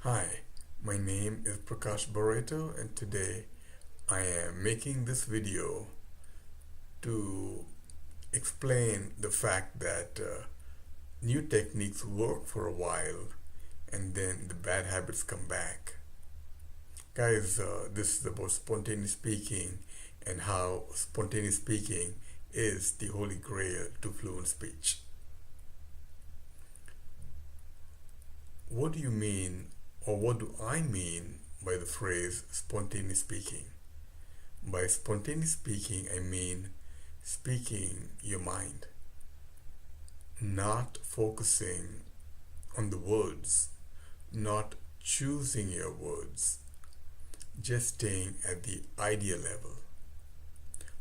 Hi, my name is Prakash Barreto, and today I am making this video to explain the fact that new techniques work for a while and then the bad habits come back. Guys, this is about spontaneous speaking and how spontaneous speaking is the holy grail to fluent speech. What do you mean, or what do I mean by the phrase spontaneous speaking? By spontaneous speaking, I mean speaking your mind, not focusing on the words, not choosing your words, just staying at the idea level.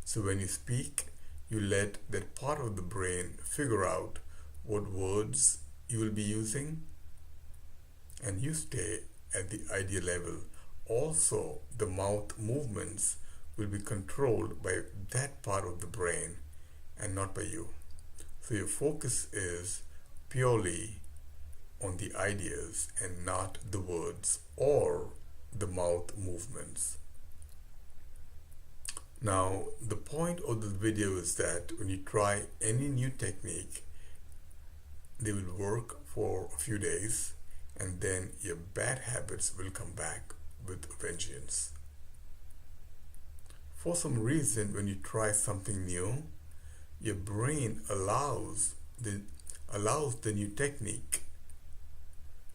So when you speak, you let that part of the brain figure out what words you will be using, and you stay at the idea level. Also, the mouth movements will be controlled by that part of the brain and not by you. So your focus is purely on the ideas and not the words or the mouth movements. Now, the point of this video is that when you try any new technique, they will work for a few days and then your bad habits will come back with vengeance. For some reason, when you try something new, your brain allows the new technique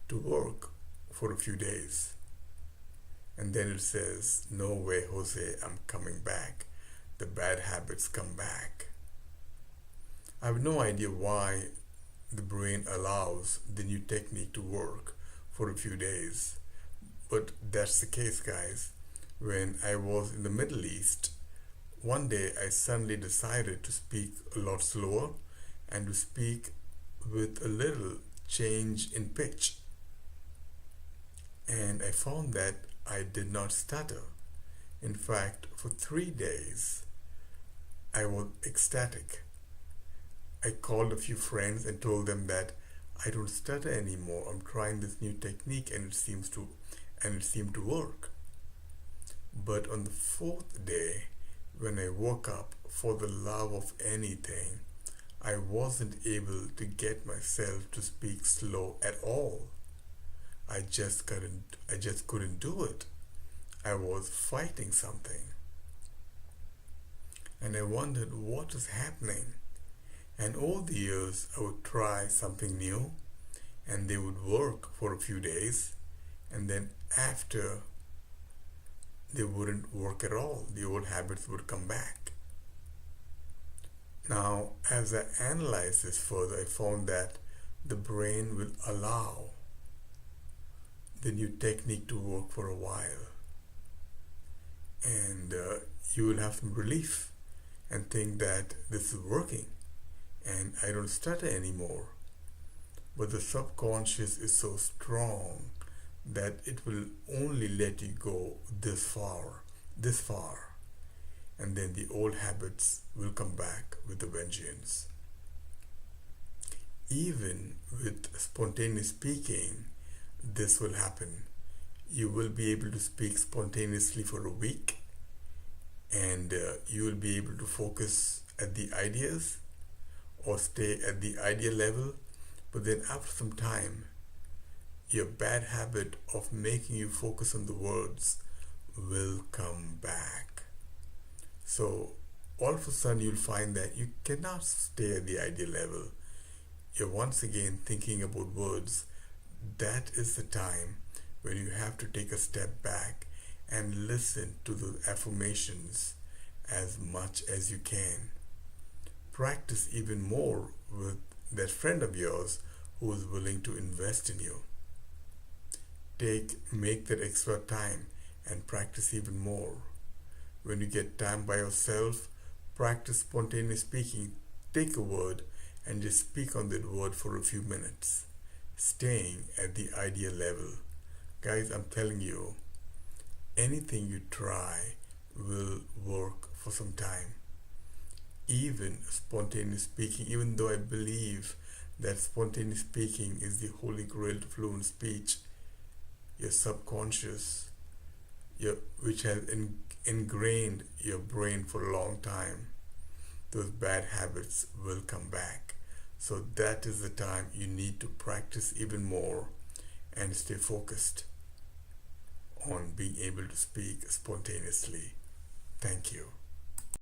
to work for a few days. And then it says, no way, Jose, I'm coming back. The bad habits come back. I have no idea why the brain allows the new technique to work for a few days. But that's the case, guys. When I was in the Middle East, one day I suddenly decided to speak a lot slower and to speak with a little change in pitch. And I found that I did not stutter. In fact, for 3 days, I was ecstatic. I called a few friends and told them that I don't stutter anymore. I'm trying this new technique and it seemed to work. But on the 4th day, when I woke up, for the love of anything, I wasn't able to get myself to speak slow at all. I just couldn't do it. I was fighting something. And I wondered what is happening. And over the years, I would try something new and they would work for a few days, and then after, they wouldn't work at all. The old habits would come back. Now, as I analyzed this further, I found that the brain will allow the new technique to work for a while. And you will have some relief and think that this is working and I don't stutter anymore. But the subconscious is so strong that it will only let you go this far, and then the old habits will come back with a vengeance. Even with spontaneous speaking, this will happen. You will be able to speak spontaneously for a week, and you will be able to focus at the ideas or stay at the idea level, but then after some time, your bad habit of making you focus on the words will come back. So all of a sudden you'll find that you cannot stay at the idea level. You're once again thinking about words. That is the time when you have to take a step back and listen to the affirmations as much as you can. Practice even more with that friend of yours who is willing to invest in you. Make that extra time and practice even more. When you get time by yourself, practice spontaneous speaking. Take a word and just speak on that word for a few minutes, staying at the idea level. Guys, I'm telling you, anything you try will work for some time. Even spontaneous speaking, even though I believe that spontaneous speaking is the holy grail to fluent speech, your subconscious, which has ingrained your brain for a long time, those bad habits will come back. So that is the time you need to practice even more and stay focused on being able to speak spontaneously. Thank you.